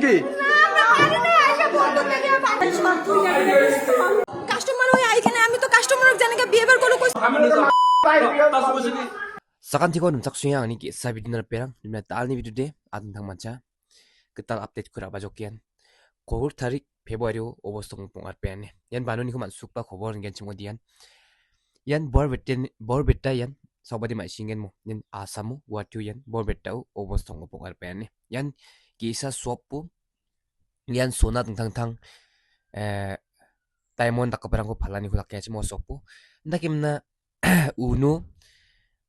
কি কাস্টমার হয়ে আইখানে আমি তো কাস্টমারক জানিকে বিহেভিয়ার করলো কইছ Sakan tiko nung saksuya ani ki sabi dinar perang dimna talni video de adun thang mancha ketal update kura bajokian kohur tarik February obostong pongar pen yan banoni ko man sukpa khobor ngen chimodian yan borbetta yan sobadi ma singen mo yan asamu watu yan borbetta obostong pongar pen yan kisa sopu yan sona tang thang diamond takaparang ko phalani ko lakya chimo sopu ndakimna uno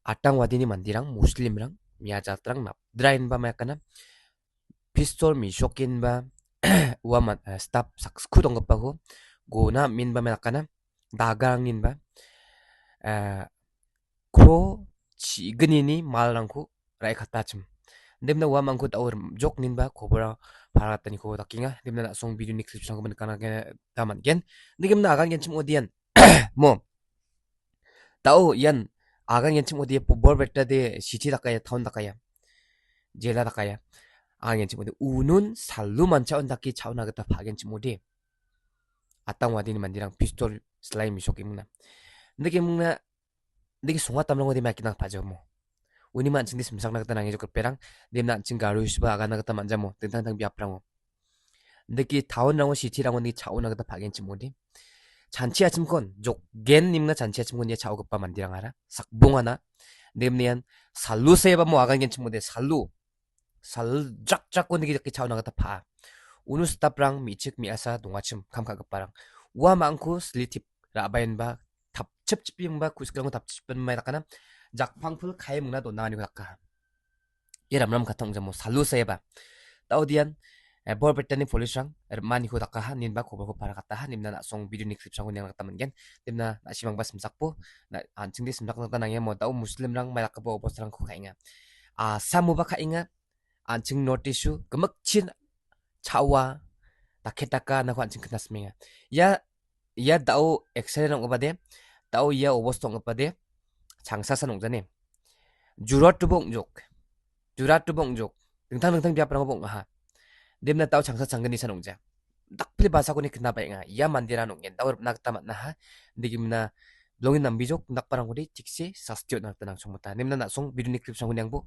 atang wadini mandirang muslimrang miajatrang napdrain ba mayakana pistol mi shokin ba waman stap saksku dong pago gona min ba mayakana dagarangin ba ko chignini malrangku rai khatachim demna wamangku taur jok nin ba khobora pharatani ko takinga demna song video ni clip sang ban kana taman gen digimna agan gen chim odian mo tao yan agang yan chim odi borbetta de city dakaya town dakaya jela dakaya agang yan chim odi unun sallu mancha ondaki chauna gata phagen chim odi atang wadini mandirang pistol slime misokimna ndege songa tamlang odi makina phajo mo uni man chingdi simsak nagata nangi jokor perang demna ching garu isba aga nagata manjamo tentang tang biaprango ndege town rango city rango ni chauna gata phagen chim odi 잔치 아침건 족겐 님나 잔치 아침건 예 차오급바 만디랑 알아 삭봉하나 냄니안 살루 세바 뭐 아간겐 친구데 살루 살 쫙쫙 건데 이렇게 차오나가다 파 우누 스탑랑 미측 미아사 동아침 감카급바랑 우아 많고 슬리팁 라바인바 답첩집빙바 구스그랑고 답집변 마이라카나 작팡풀 카에 묵나 돈나가니고 닦아 예람람 같은 뭐 살루 세바 따오디안 borbetta ni polisrang mani ko dakaha ninba khobor ko para kataha nimna na song video ni clip sang yang kataman gen nimna na simang bas simsakpo na anching di simsak na nangya mo tau muslim rang malak bo obosrang ko kainga samu ba kainga anching notisu gemek chin chawa taketaka na ko anching knasminga ya dau excellent obade dau ya obostong obade 장사 산ongjane jurat tubong jok dingtang biaprang bong ha demna tau changsa changgani sanongja dakpli basa ko ni kna bainga ya mandira nonggen tau nakta matna ha digimna longin nambijok nakparang ko di tikse sastyo nakta nang songmata nemna na song video ni clip song nyangbo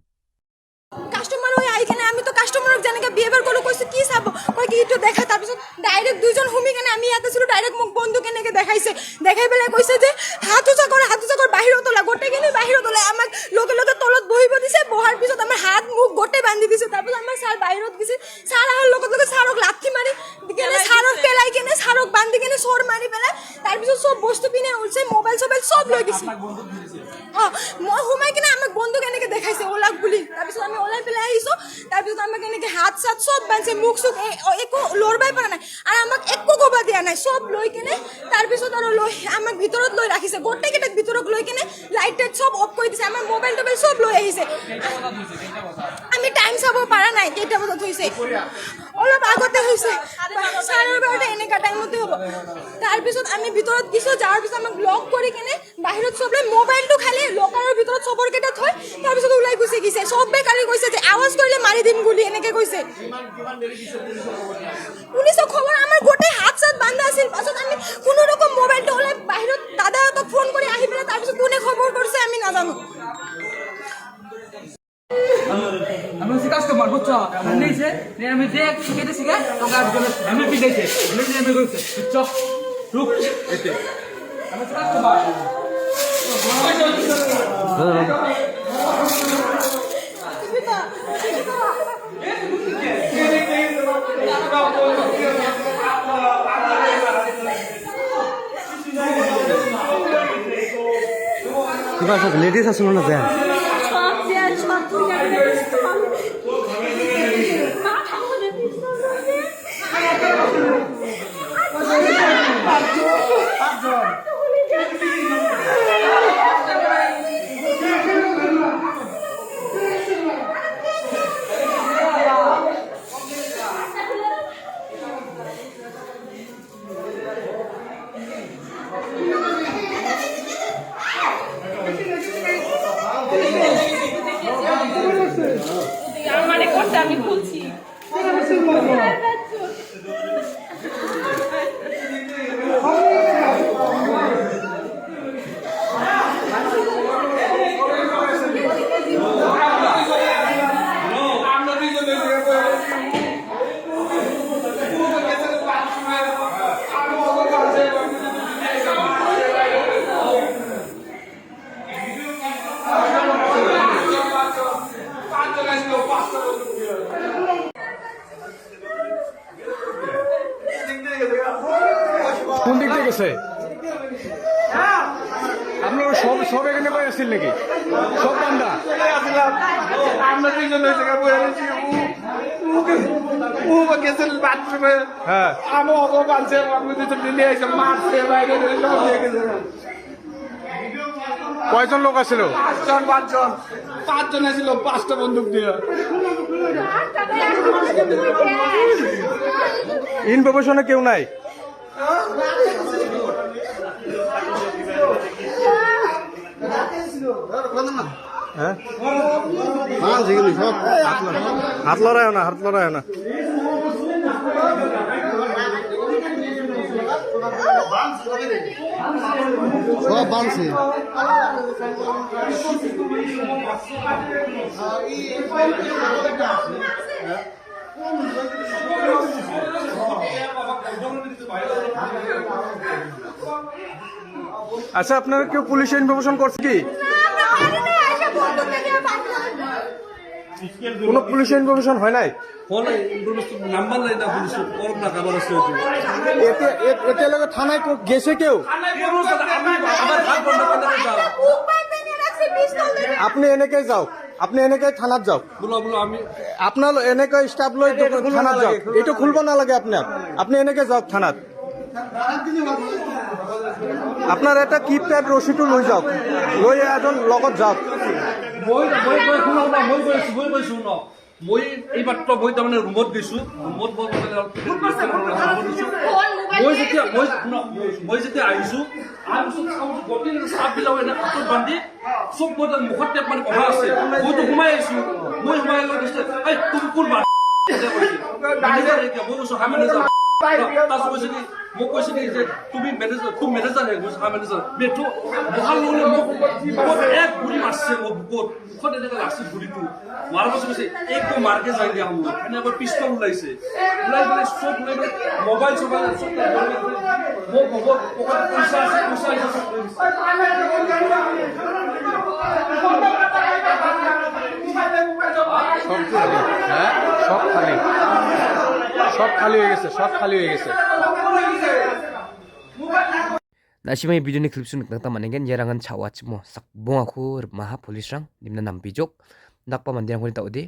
customer হয়ে আইখানে আমি তো কাস্টমারক জানিকে behaviour করলো কইছ কি চাব কই কি একটু দেখা তারপর ডাইরেক্ট দুইজন হুমি কেন আমি এত ছিল ডাইরেক্ট মুখ বন্ধু কেনেকে দেখাইছে দেখাই বেলা কইছে যে হাতুচা কর বাহির তোলা গোটে কেনে বাহির তোলা আমাক লোকে তলত বহিব দিছে বহার পিছত আমার হাত মুখ গোটে বান্ধি দিছে তারপর আমার স্যার বাহিরত গিছে স্যার আহার লোকে স্যারক লাথি মারি কেনে স্যারক পেলাই কেনে স্যারক বান্ধি কেনে সর মারি পেলাই তার পিছত সব বস্তু পিনে উলছে মোবাইল সব লই গিছে মই হুমাই কিনে আমাক বন্ধু কেনেকে দেখাইছে ওলাক বুলি তারপিছত আমি ওলাই পেলাই আইছো তারপিছত আমাক এনেকে হাত সাত সব বানছে মুখ সুখ একো লড়বাই পারা নাই আর আমাক একো কবা দিয়া নাই সব লই কেনে তারপিছত আর লই আমাক ভিতরত লই রাখিছে গোটে কেটে ভিতরক লই কেনে লাইট টাইট সব অফ করে দিছে আমার মোবাইল টোবাইল সব লই আইছে আমি টাইম চাব পারা নাই কেইটা বজত হইছে অলপ আগতে হইছে সাড়ে 12টা এনেকা টাইমতে হবো তারপিছত আমি ভিতরত গিছো যাওয়ার পিছত আমাক লক করে কেনে বাহিরত সবলে মোবাইলটো খালি লকাৰৰ ভিতৰত সবৰ কেটা থৈ তাৰপিছত ওলাই গুছি গিছে সবে কালি কৈছে যে আওয়াজ কৰিলে মাৰি দিম গুলি এনেকে কৈছে পুলিশক খবর আমার গোটে হাত সাত বান্ধা আছিল পাছত আমি কোনো রকম মোবাইলটো ওলাই বাহিরত দাদাক ফোন কৰি আহি পেলাই তাৰপিছত কোনে খবর করছে আমি নাজানো আমি হচ্ছে কাস্টমার বুঝছো নিয়েছে আমি দেখ শিখেতে শিখে তোকে আমি পিটাইছে আমি করছে বুঝছো রুক এতে আমি কাস্টমার কিবা লেডিজ আছিল না যায় গেছে আপনারা সব সব এখানে পাই আসছেন নাকি সব বান্দা আমরা দুইজন ওই জায়গায় বসে আছি ও গেছে বাথরুমে হ্যাঁ আমি অগো বানছে আমি দুজন নিয়ে এসে মারছে বাইরে সব দিয়ে গেছে কয়জন লোক আসছিল পাঁচজন ছিল 5টা বন্দুক দিয়ে ইনফরমেশনে কেউ নাই হ্যাঁ হাত লড়ায় না হাত লড়ায় না সব বানছে আচ্ছা আপনারা কেউ পুলিশে ইনফরমেশন করছে কি কোনো পুলিশে ইনফরমেশন হয় নাই এতে থানায় গেছে কেউ আপনি এনেকে যাও আপনি এনেকে থানাত যাও আপনার এনেকে স্টাফ লই থানাত যাও এটা খুলব না লাগে আপনার আপনি এনেকে যাও থানাত আপনার এটা কিপ্যাড রসিদটো লৈ যাওক লৈ এজন লগত যাওক মই এই মাত্ৰ মই তাৰমানে ৰুমত গৈছো ৰুমত মই যেতিয়া আহিছো গোটেই চাপবিলাক এনে কাপোৰ বান্ধি চব মই মুখত টেপ মানে বহা আছে মইতো সোমাই আহিছো মই সোমাই এই তুমি কোন মই কৈছো হা মেনেজাৰ তাৰপিছত কৈছে কি মোক কৈছে কি যে তুমি মেনেজাৰ হে কৈছে হা মেনেজাৰ বেঠো বহাৰ লগে মোক এক গুলি মাৰছে মোৰ বুকুত মুখত এনেকৈ লাগছে গুলিটো মাৰাৰ পাছত কৈছে একো মাৰ্কে যাই দিয়া মোৰ এনে এবাৰ পিষ্টল ওলাইছে ওলাই পেলাই চব ওলাই পেলাই মোবাইল চবাইল চব মোক পকেট পইচা আছে চব সব খালি হয়ে গেছে সব খালি হয়ে গেছে Nasimay video ni clip sunik nagta maningen yarangan chawat mo sakbong aku maha polis rang dimna nampijok nakpa mandirang ko taudi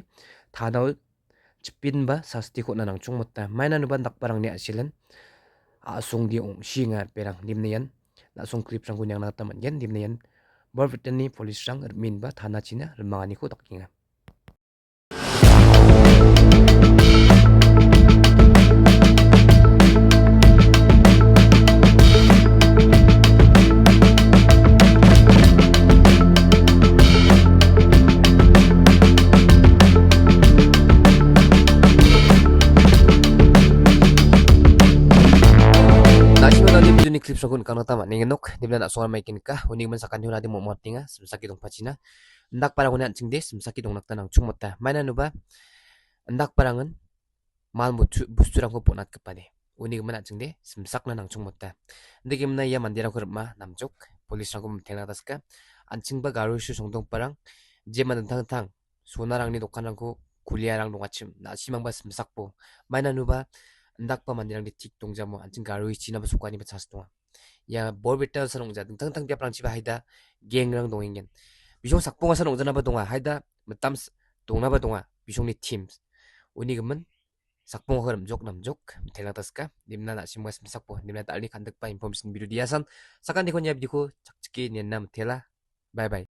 thanaw chipin ba sasti ko nanang chung mutta maina nuban nakparang ni asilan asung di ong singa perang dimna yan nasung clip rang kunyang nagta mangen dimna yan borvitani polis rang min ba thana china mangani ko takinga clip sa kun kang tama ningenok dibla na songa maikin ka uning man sakan huna di mo motinga sakit dong pachina ndak para kunan chingde sakit dong nakta nang chungmota maina nuba ndak parangan mal busturang ko ponat kapade uning man chingde sak na nang chungmota ndigim na ya mandira ko ma namjok police rang ko mthena taska anchingba garu shu songdong parang je man thang sonarang ni dokan rang ko kuliarang dongachim na simang ba sakpo maina nuba ndak pa mandirang di tik tong jamo anjing garu china ba sukani ba chas tonga ya borbeta sanong ja tang tang dia prang chi ba haida gengrang dongingen bisong sakponga sanong jana ba donga haida matam dongna ba donga bisong ni teams uni gemen sakponga horam jok nam jok thela taska dimna na simwa sakpo dimna ta ali kandak pa information video diasan sakan dikon ya bidiko chakchiki nian nam thela bye bye